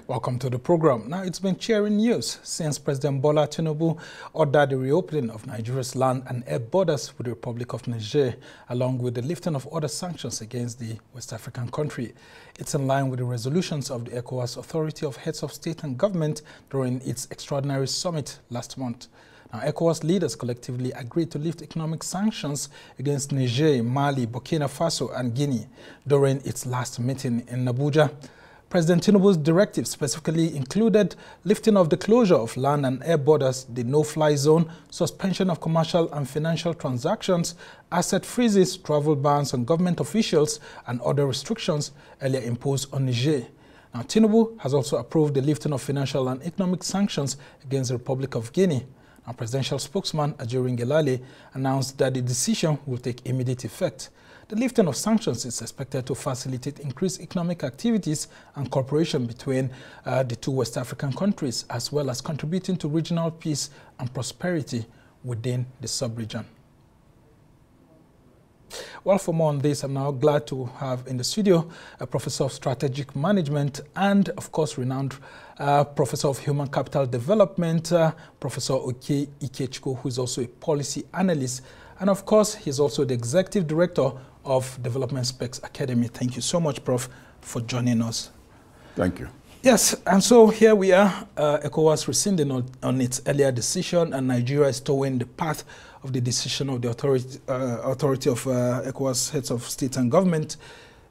Welcome to the program. Now, it's been cheering news since President Bola Tinubu ordered the reopening of Nigeria's land and air borders with the Republic of Niger, along with the lifting of other sanctions against the West African country. It's in line with the resolutions of the ECOWAS Authority of Heads of State and Government during its extraordinary summit last month. Now, ECOWAS leaders collectively agreed to lift economic sanctions against Niger, Mali, Burkina Faso, and Guinea during its last meeting in Abuja. President Tinubu's directive specifically included lifting of the closure of land and air borders, the no-fly zone, suspension of commercial and financial transactions, asset freezes, travel bans on government officials, and other restrictions earlier imposed on Niger. Now, Tinubu has also approved the lifting of financial and economic sanctions against the Republic of Guinea. Our presidential spokesman, Ajorin Gelale, announced that the decision will take immediate effect. The lifting of sanctions is expected to facilitate increased economic activities and cooperation between the two West African countries, as well as contributing to regional peace and prosperity within the sub-region. Well, for more on this, I'm now glad to have in the studio a professor of strategic management and, of course, renowned professor of human capital development, Professor Okey Ikechukwu, who is also a policy analyst. And, of course, he's also the executive director of Development Specs Academy. Thank you so much, Prof, for joining us. Thank you. Yes, and so here we are, ECOWAS rescinding on its earlier decision, and Nigeria is towing the path of the decision of the authority of ECOWAS heads of state and government.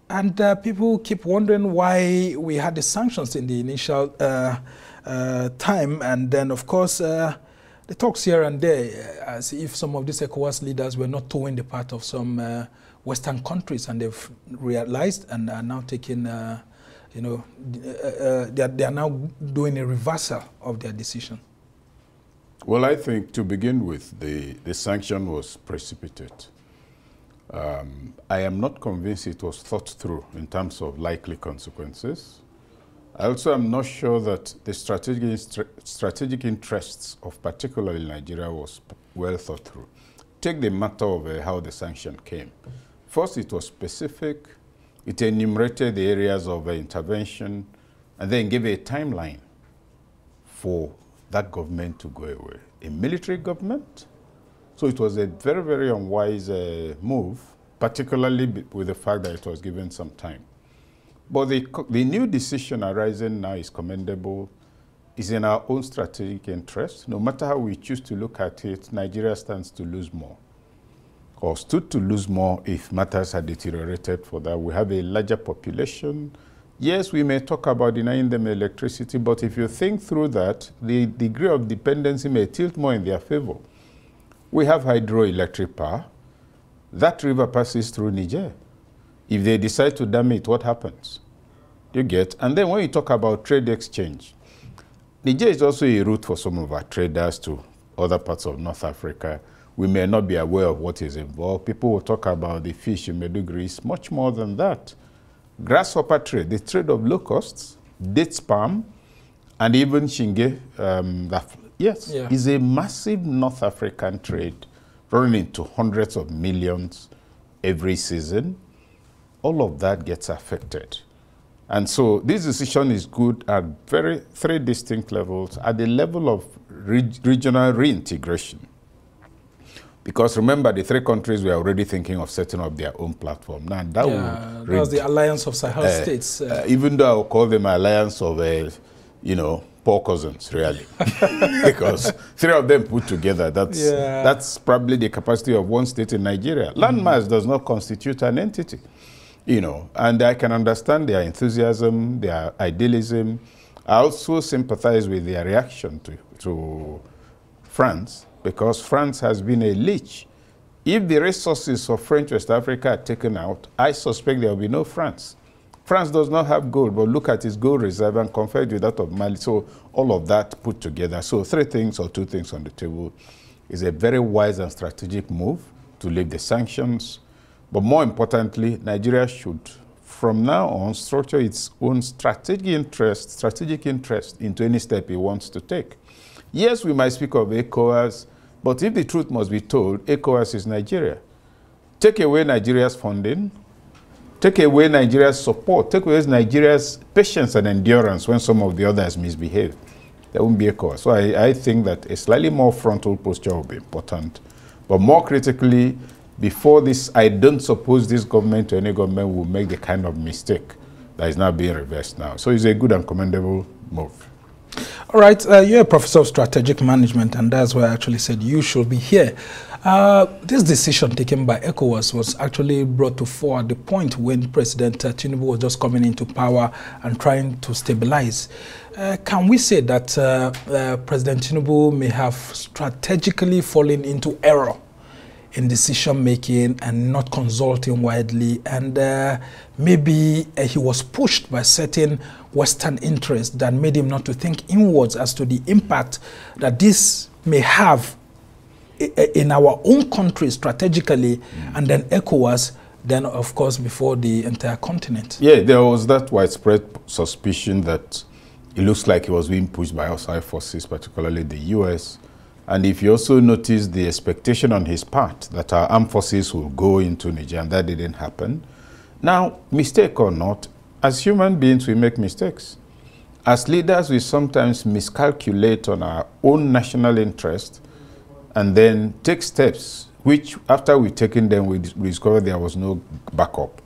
And people keep wondering why we had the sanctions in the initial time, and then, of course, the talks here and there, as if some of these ECOWAS leaders were not towing the path of some Western countries, and they've realized and are now taking, they are now doing a reversal of their decision. Well, I think to begin with, the sanction was precipitate. I am not convinced it was thought through in terms of likely consequences. I also am not sure that the strategic interests of particularly Nigeria was well thought through. Take the matter of how the sanction came. First, it was specific. It enumerated the areas of intervention and then gave a timeline for that government to go away. A military government? So it was a very, very unwise move, particularly with the fact that it was given some time. But the new decision arising now is commendable, is in our own strategic interest. No matter how we choose to look at it, Nigeria stands to lose more, or stood to lose more if matters had deteriorated for that. We have a larger population. Yes, we may talk about denying them electricity, but if you think through that, the degree of dependency may tilt more in their favor. We have hydroelectric power. That river passes through Niger. If they decide to dam it, what happens? You get? And then when you talk about trade exchange, Niger is also a route for some of our traders to other parts of North Africa. We may not be aware of what is involved. People will talk about the fish in Maiduguri. It's much more than that. Grasshopper trade, the trade of locusts, dates palm, and even shinge, is a massive North African trade running into hundreds of millions every season. All of that gets affected. And so this decision is good at three distinct levels. At the level of regional reintegration, because remember, the three countries were already thinking of setting up their own platform. Now, that was the Alliance of Sahel States. Even though I would call them Alliance of, poor cousins, really. Because three of them put together, that's probably the capacity of one state in Nigeria. Landmass does not constitute an entity, and I can understand their enthusiasm, their idealism. I also sympathize with their reaction to France, because France has been a leech. If the resources of French West Africa are taken out, I suspect there will be no France. France does not have gold, but look at its gold reserve and compare it with that of Mali. So all of that put together. So three things or two things on the table is a very wise and strategic move to lift the sanctions. But more importantly, Nigeria should, from now on, structure its own strategic interest into any step it wants to take. Yes, we might speak of ECOWAS, but if the truth must be told, ECOWAS is Nigeria. Take away Nigeria's funding, take away Nigeria's support, take away Nigeria's patience and endurance when some of the others misbehave. There won't be ECOWAS. So I think that a slightly more frontal posture will be important. But more critically, before this, I don't suppose this government or any government will make the kind of mistake that is now being reversed now. So it's a good and commendable move. All right, you're a professor of strategic management, and that's why I actually said you should be here. This decision taken by ECOWAS was actually brought to fore at the point when President Tinubu was just coming into power and trying to stabilize. Can we say that President Tinubu may have strategically fallen into error in decision-making and not consulting widely, and maybe he was pushed by certain Western interests that made him not to think inwards as to the impact that this may have in our own country strategically, and then ECOWAS, then of course before the entire continent? Yeah, there was that widespread suspicion that it looks like he was being pushed by outside forces, particularly the US. And if you also notice the expectation on his part that our armed forces will go into Niger, and that didn't happen. Now, mistake or not, as human beings, we make mistakes. As leaders, we sometimes miscalculate on our own national interest and then take steps, which after we've taken them, we discover there was no backup.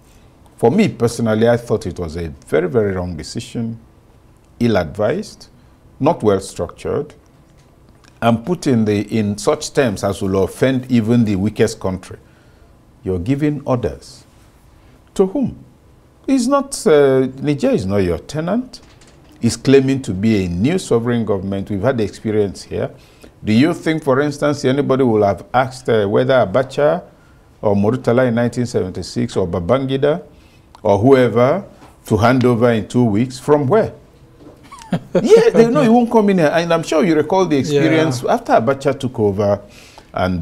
For me, personally, I thought it was a very, very wrong decision, ill-advised, not well-structured, and put in such terms as will offend even the weakest country. You're giving orders. To whom? It's not, Niger is not your tenant. It's claiming to be a new sovereign government. We've had the experience here. Do you think, for instance, anybody will have asked whether Abacha or Murtala in 1976 or Babangida or whoever to hand over in 2 weeks? From where? Yeah, they know he won't come in here. And I'm sure you recall the experience after Abacha took over, and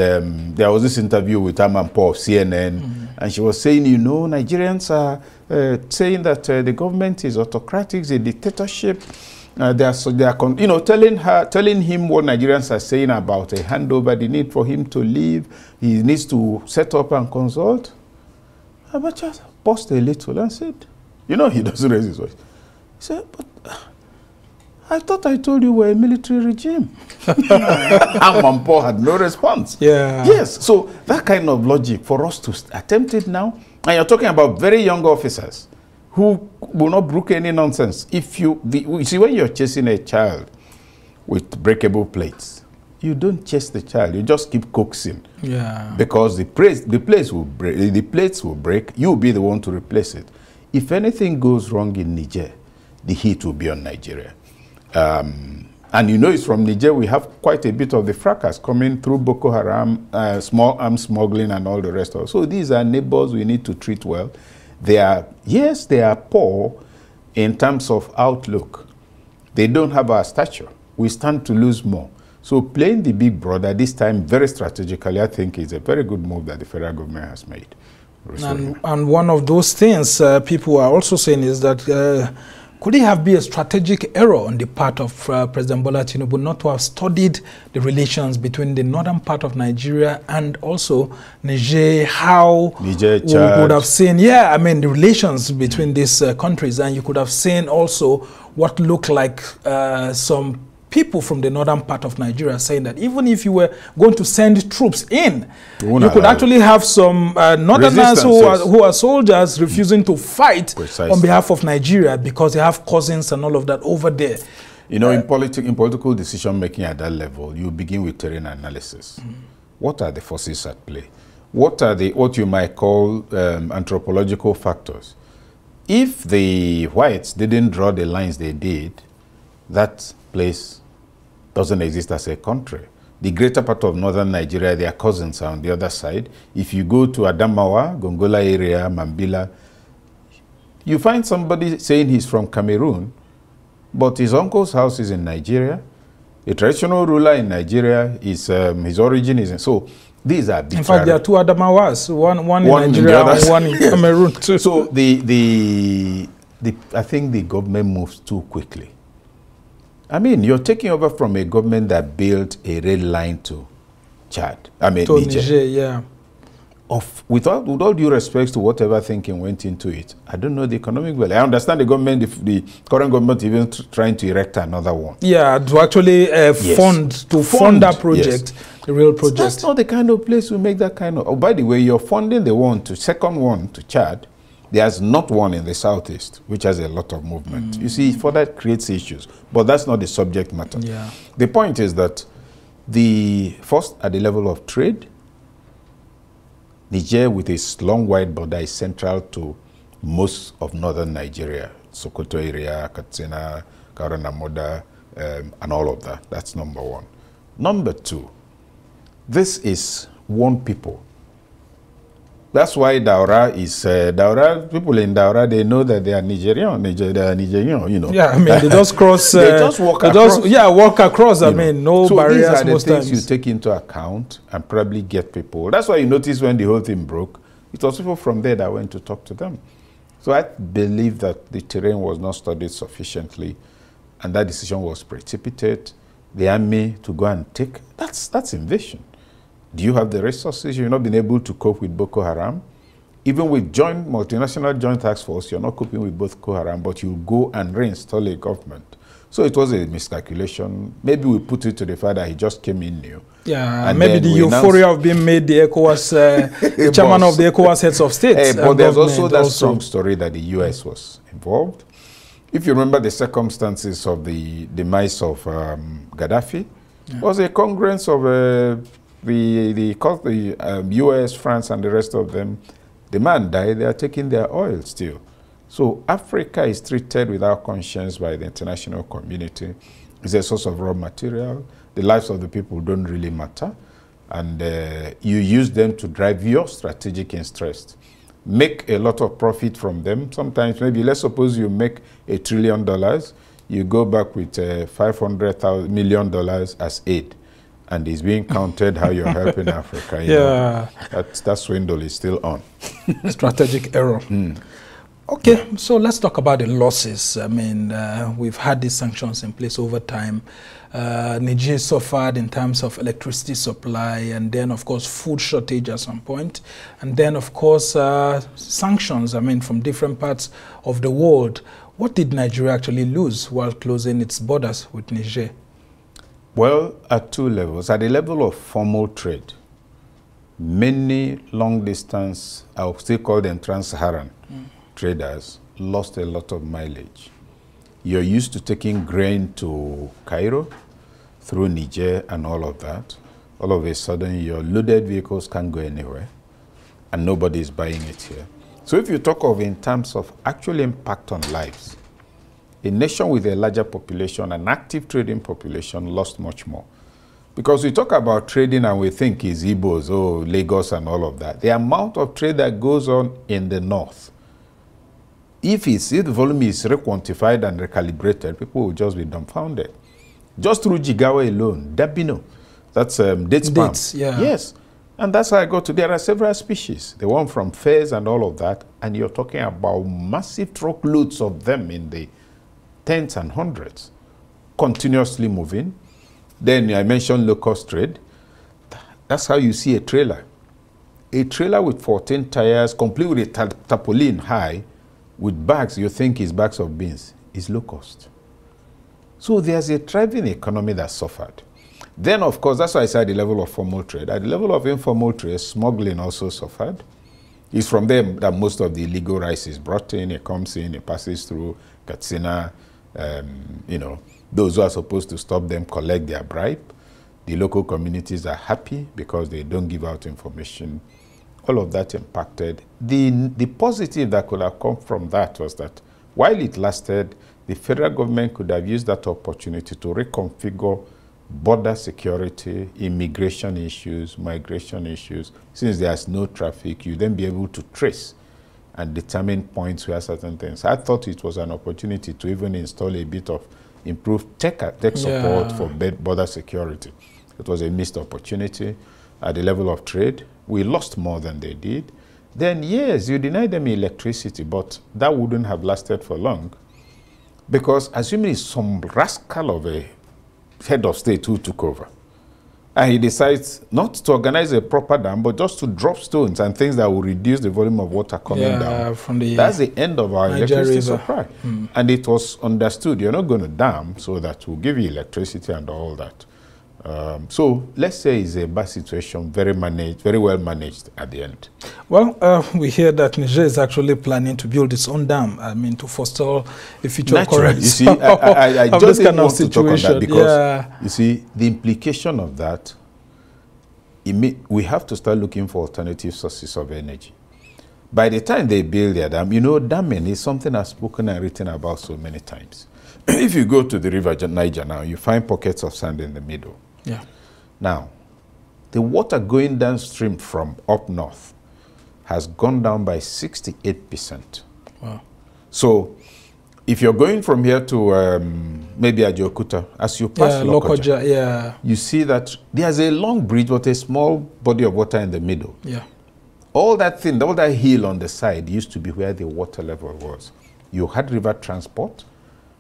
there was this interview with Amanpo of CNN, and she was saying, you know, Nigerians are saying that the government is autocratic, it's a dictatorship. You know, telling him what Nigerians are saying about a handover, the need for him to leave, he needs to set up and consult. Abacha paused a little and said, you know, he doesn't raise his voice. He said, but I thought I told you we're a military regime. Amanpo had no response. Yeah. Yes, so that kind of logic for us to attempt it now, and you're talking about very young officers who will not brook any nonsense. If you see, when you're chasing a child with breakable plates, you don't chase the child, you just keep coaxing. Yeah. Because the plates will break, you'll be the one to replace it. If anything goes wrong in Niger, the heat will be on Nigeria. And you know, it's from Niger we have quite a bit of the fracas coming through Boko Haram, small arms smuggling and all the rest of it. So these are neighbors we need to treat well. They are, yes, they are poor in terms of outlook. They don't have our stature. We stand to lose more. So playing the big brother this time very strategically, I think is a very good move that the federal government has made. And one of those things people are also saying is that could it have been a strategic error on the part of President Bola Tinubu not to have studied the relations between the northern part of Nigeria and also Niger, how Niger, we would have seen, I mean, the relations between these countries, and you could have seen also what looked like some people from the northern part of Nigeria saying that even if you were going to send troops in, you could actually have some northerners who are soldiers refusing to fight on behalf of Nigeria because they have cousins and all of that over there. You know, in political decision making at that level, you begin with terrain analysis. What are the forces at play? What are what you might call anthropological factors? If the whites didn't draw the lines they did, that place doesn't exist as a country. The greater part of northern Nigeria, their cousins are on the other side. If you go to Adamawa, Gongola area, Mambila, you find somebody saying he's from Cameroon, but his uncle's house is in Nigeria. A traditional ruler in Nigeria, is his origin is in. So these are in fact, there are two Adamawas, one in Nigeria and one in Cameroon too. So I think the government moves too quickly. I mean, you're taking over from a government that built a rail line to Chad. I mean, Niger, yeah. with all due respect to whatever thinking went into it, I don't know the economic value. I understand the government, the current government, even trying to erect another one. Yeah, to actually fund that project, the real project. That's not the kind of place we make that kind of. Oh, by the way, you're funding the second one to Chad. There's not one in the southeast, which has a lot of movement. You see, for that creates issues, but that's not the subject matter. Yeah. The point is that first at the level of trade, Niger, with its long, wide border, is central to most of northern Nigeria, Sokoto area, Katsina, Karanamoda, and all of that. That's number one. Number two, this is one people. That's why Daura is people in Daura, they know that they are Nigerian, you know. Yeah, I mean, they just cross. They just walk across. Walk across. I mean, no barriers most times. So these are the things you take into account and probably get people. That's why you notice when the whole thing broke, it was people from there that went to talk to them. So I believe that the terrain was not studied sufficiently, and that decision was precipitated. The army to go and take, that's invasion. Do you have the resources? You've not been able to cope with Boko Haram. Even with multinational joint task force, you're not coping with Boko Haram, but you go and reinstall a government. So it was a miscalculation. Maybe we put it to the fact that he just came in new. Yeah, and maybe the euphoria of being made the ECOWAS, the chairman of the ECOWAS heads of state. But there's also that strong story that the US was involved. If you remember the circumstances of the demise of Gaddafi, it was a congruence of the US, France, and the rest of them. The man died, they are taking their oil still. So Africa is treated without conscience by the international community. It's a source of raw material. The lives of the people don't really matter. And you use them to drive your strategic interest. Make a lot of profit from them. Sometimes, maybe, let's suppose you make $1 trillion, you go back with $500 million as aid. And it's being counted how you're helping Africa. You know, that swindle is still on. Strategic error. Okay, so let's talk about the losses. I mean, we've had these sanctions in place over time. Niger suffered in terms of electricity supply, and then, of course, food shortage at some point. And then, of course, sanctions, I mean, from different parts of the world. What did Nigeria actually lose while closing its borders with Niger? Well, at two levels. At the level of formal trade, many long-distance, I'll still call them trans-Saharan traders, lost a lot of mileage. You're used to taking grain to Cairo through Niger and all of that. All of a sudden, your loaded vehicles can't go anywhere, and nobody is buying it here. So if you talk of in terms of actual impact on lives, a nation with a larger population, an active trading population, lost much more. Because we talk about trading and we think it's Igbos, Lagos and all of that. The amount of trade that goes on in the north, if the volume is requantified and recalibrated, people will just be dumbfounded. Just through Jigawa alone, Dabino, that's dates palm. Yeah. Yes, and that's how I got to, there are several species. The one from Fez and all of that, and you're talking about massive truckloads of them in the tens and hundreds, continuously moving. Then I mentioned low-cost trade. That's how you see a trailer. A trailer with 14 tires, complete with a tarpaulin high, with bags you think is bags of beans, is low-cost. So there's a thriving economy that suffered. Then, of course, that's why I said the level of formal trade. At the level of informal trade, smuggling also suffered. It's from there that most of the illegal rice is brought in. It comes in, it passes through Katsina. You know, those who are supposed to stop them collect their bribe. The local communities are happy because they don't give out information. All of that impacted. The positive that could have come from that was that while it lasted, the federal government could have used that opportunity to reconfigure border security, immigration issues, migration issues. Since there's no traffic, you then be able to trace and determine points where certain things. I thought it was an opportunity to even install a bit of improved tech support for border security. It was a missed opportunity. At the level of trade, we lost more than they did. Then, yes, you denied them electricity, but that wouldn't have lasted for long. Because assuming it's some rascal of a head of state who took over, And he decides not to organize a proper dam, but just to drop stones and things that will reduce the volume of water coming down. From the That's the end of our Niger electricity River. supply. And it was understood, you're not going to dam so that we'll give you electricity and all that. So let's say it's a bad situation, very well managed at the end. Well, we hear that Niger is actually planning to build its own dam, I mean, to forestall the future occurrence. You see, I just didn't want to talk on that because, you see, the implication of that, we have to start looking for alternative sources of energy. By the time they build their dam, you know, damming is something I've spoken and written about so many times. If you go to the river Niger now, you find pockets of sand in the middle. Yeah. Now, the water going downstream from up north has gone down by 68%. Wow. So, if you're going from here to maybe Ajokuta, as you pass Lokoja, you see that there's a long bridge but a small body of water in the middle. Yeah. All that hill on the side used to be where the water level was. You had river transport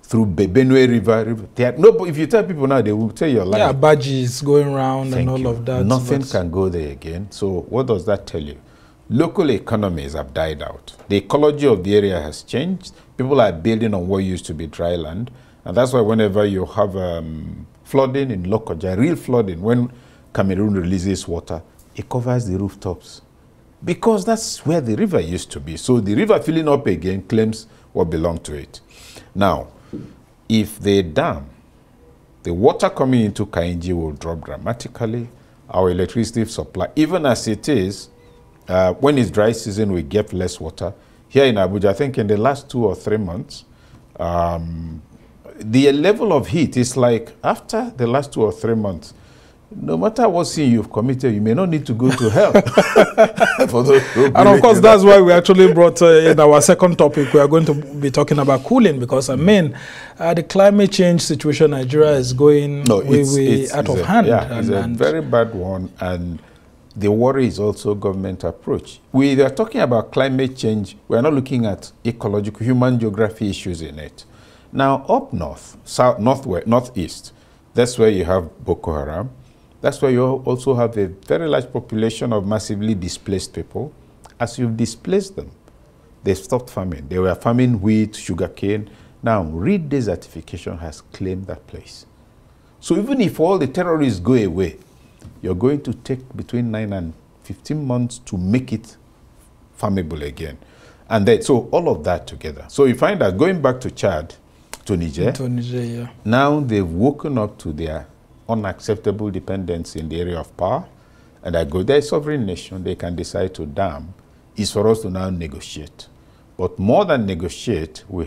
through Benue River. No, if you tell people now, they will tell you a lie. Yeah, badges going around and all of that. Nothing can go there again. So what does that tell you? Local economies have died out. The ecology of the area has changed. People are building on what used to be dry land. And that's why whenever you have flooding in Lokoja, real flooding, when Cameroon releases water, it covers the rooftops. Because that's where the river used to be. So the river filling up again claims what belonged to it. Now, if they dam, the water coming into Kainji will drop dramatically. Our electricity supply, even as it is, when it's dry season, we get less water. Here in Abuja, I think in the last 2 or 3 months, the level of heat is like after the last 2 or 3 months, no matter what sin you've committed, you may not need to go to hell. For those and of course, that's why we actually brought in our second topic. We are going to be talking about cooling because, I mean, the climate change situation in Nigeria is going way out of hand. Yeah, it's a very bad one. And the worry is also government approach. We are talking about climate change. We are not looking at ecological, human geography issues in it. Now, up north, south, northwest, northeast, that's where you have Boko Haram. That's why you also have a very large population of massively displaced people. As you've displaced them, they stopped farming. They were farming wheat, sugarcane. Now, reed desertification has claimed that place. So even if all the terrorists go away, you're going to take between 9 and 15 months to make it farmable again. And then, so all of that together. So you find that going back to Chad, to Niger, yeah. Now they've woken up to their unacceptable dependency in the area of power, and they're a sovereign nation, they can decide to dam. It's for us to now negotiate. But more than negotiate, we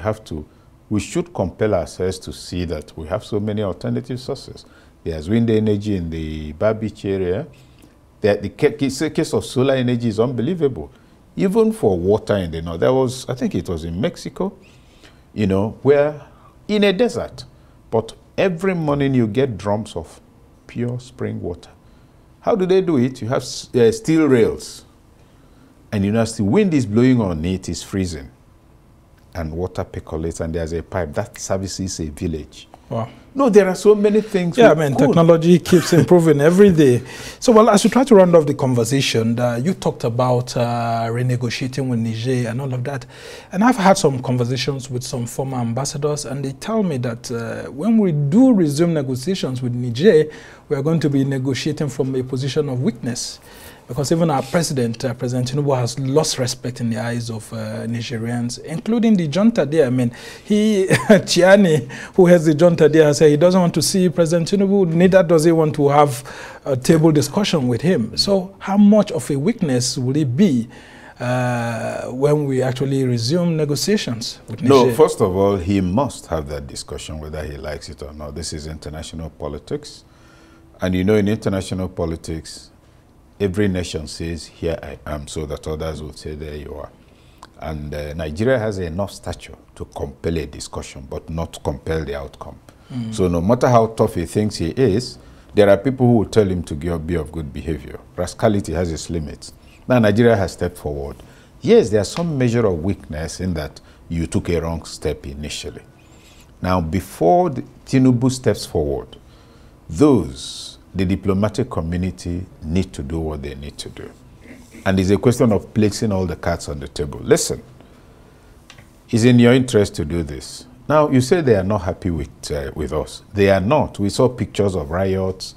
should compel ourselves to see that we have so many alternative sources. There's wind energy in the Bar Beach area. The case of solar energy is unbelievable. Even for water in the north, there was, I think it was in Mexico, you know, where in a desert, but every morning you get drums of pure spring water. How do they do it? You have steel rails, and you know, as the wind is blowing on it, it's freezing, and water percolates, and there's a pipe that services a village. Wow. No, there are so many things. Yeah, I mean, technology keeps improving every day. So, well, as we try to round off the conversation, you talked about renegotiating with Niger and all of that. And I've had some conversations with some former ambassadors, and they tell me that when we do resume negotiations with Niger, we are going to be negotiating from a position of weakness. Because even our president, President Tinubu, has lost respect in the eyes of Nigerians, including the junta there. I mean, Chiani, who has the junta there, has said he doesn't want to see President Tinubu, neither does he want to have a table discussion with him. So how much of a weakness will it be when we actually resume negotiations with Niger? No, first of all, he must have that discussion whether he likes it or not. This is international politics. And you know, in international politics, every nation says, here I am, so that others will say, there you are. And Nigeria has enough stature to compel a discussion, but not compel the outcome. So no matter how tough he thinks he is, there are people who will tell him to be of good behavior. Rascality has its limits. Now Nigeria has stepped forward. Yes, there's some measure of weakness in that you took a wrong step initially. Now, before Tinubu steps forward, those the diplomatic community need to do what they need to do. And it's a question of placing all the cards on the table. Listen, it's in your interest to do this. Now, you say they are not happy with us. They are not. We saw pictures of riots,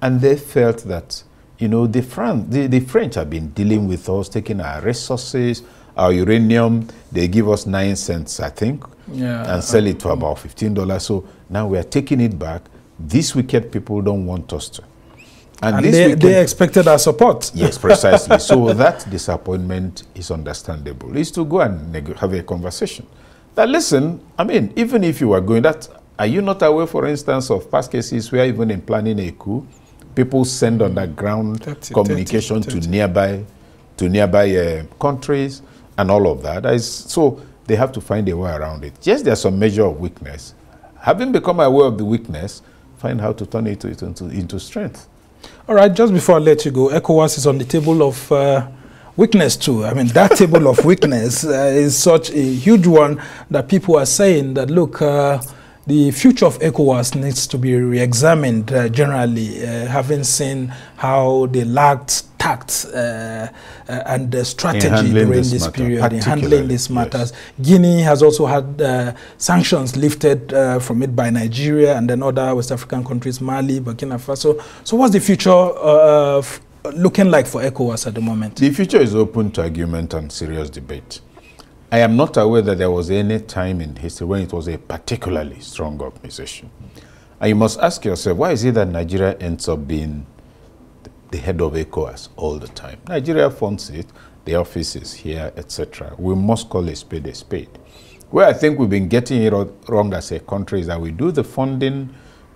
and they felt that, you know, the French have been dealing with us, taking our resources, our uranium. They give us 9 cents, I think, and sell it to about $15. So now we are taking it back. These wicked people don't want us to. And they expected our support. Yes, precisely. So that disappointment is understandable. It's to go and have a conversation. That, listen, I mean, even if you are going, are you not aware, for instance, of past cases where even in planning a coup, people send underground communication to nearby countries and all of that? So they have to find a way around it. Yes, there's some measure of weakness. Having become aware of the weakness, find how to turn it into strength. All right, just before I let you go, ECOWAS is on the table of weakness too. I mean, that table of weakness is such a huge one that people are saying that, look, the future of ECOWAS needs to be re-examined generally, having seen how they lacked tact and strategy during this period in handling these matters. Yes. Guinea has also had sanctions lifted from it by Nigeria and then other West African countries, Mali, Burkina Faso. So what's the future looking like for ECOWAS at the moment? The future is open to argument and serious debate. I am not aware that there was any time in history when it was a particularly strong organization. And you must ask yourself, why is it that Nigeria ends up being the head of ECOWAS all the time? Nigeria funds it, the office is here, etc. We must call a spade a spade. Where I think we've been getting it wrong as a country is that we do the funding,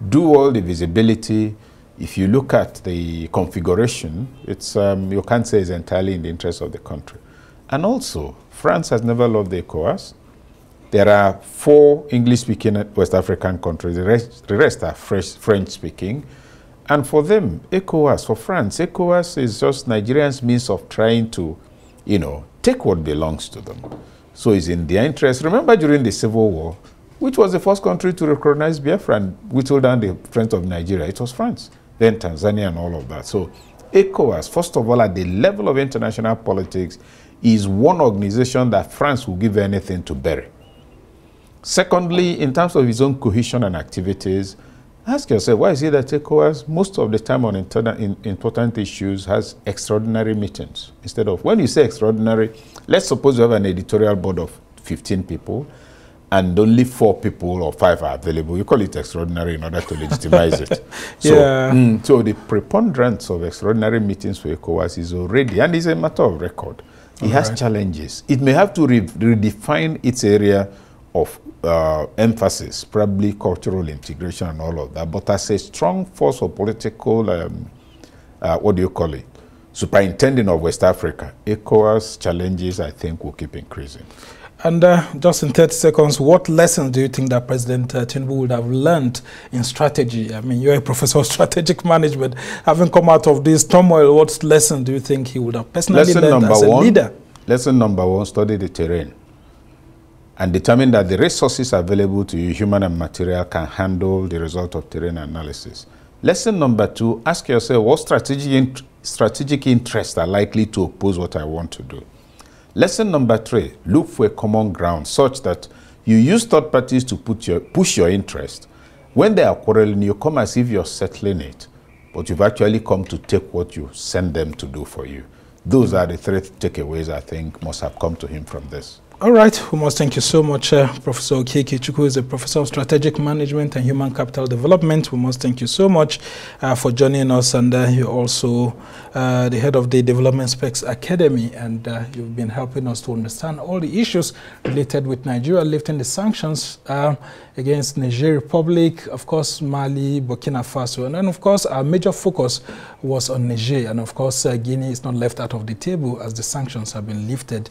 do all the visibility. If you look at the configuration, it's you can't say it's entirely in the interest of the country. And also, France has never loved the ECOWAS. There are 4 English-speaking West African countries. The rest are French-speaking. And for them, ECOWAS, for France, ECOWAS is just Nigerians' means of trying to, you know, take what belongs to them. So it's in their interest. Remember during the Civil War, which was the first country to recognize Biafra and whittle down the strength of Nigeria? It was France. Then Tanzania and all of that. So ECOWAS, first of all, at the level of international politics, is one organization that France will give anything to bury. Secondly, in terms of its own cohesion and activities, ask yourself, why is it that ECOWAS, most of the time on important issues, has extraordinary meetings? Instead of, when you say extraordinary, let's suppose you have an editorial board of 15 people, and only 4 people or 5 are available. You call it extraordinary in order to legitimize it. So, so the preponderance of extraordinary meetings for ECOWAS is already, and it's a matter of record. It has challenges. It may have to redefine its area of emphasis, probably cultural integration and all of that. But as a strong force of political, what do you call it, superintendent of West Africa, ECOWAS challenges, I think, will keep increasing. And just in 30 seconds, what lessons do you think that President Tinubu would have learned in strategy? I mean, you're a professor of strategic management. Having come out of this turmoil, what lesson do you think he would have personally learned as a leader? Lesson number 1, study the terrain and determine that the resources available to you, human and material, can handle the result of terrain analysis. Lesson number 2, ask yourself what strategic interests are likely to oppose what I want to do. Lesson number 3, look for a common ground such that you use third parties to push your interest. When they are quarreling, you come as if you're settling it, but you've actually come to take what you send them to do for you. Those are the 3 takeaways I think must have come to him from this. All right, we must thank you so much, Professor Okey. Ikechukwu is a professor of strategic management and human capital development. We must thank you so much for joining us, and you're also the head of the Development Specs Academy, and you've been helping us to understand all the issues related with Nigeria lifting the sanctions against Niger Republic, of course, Mali, Burkina Faso, and then, of course, our major focus was on Niger, and of course, Guinea is not left out of the table as the sanctions have been lifted.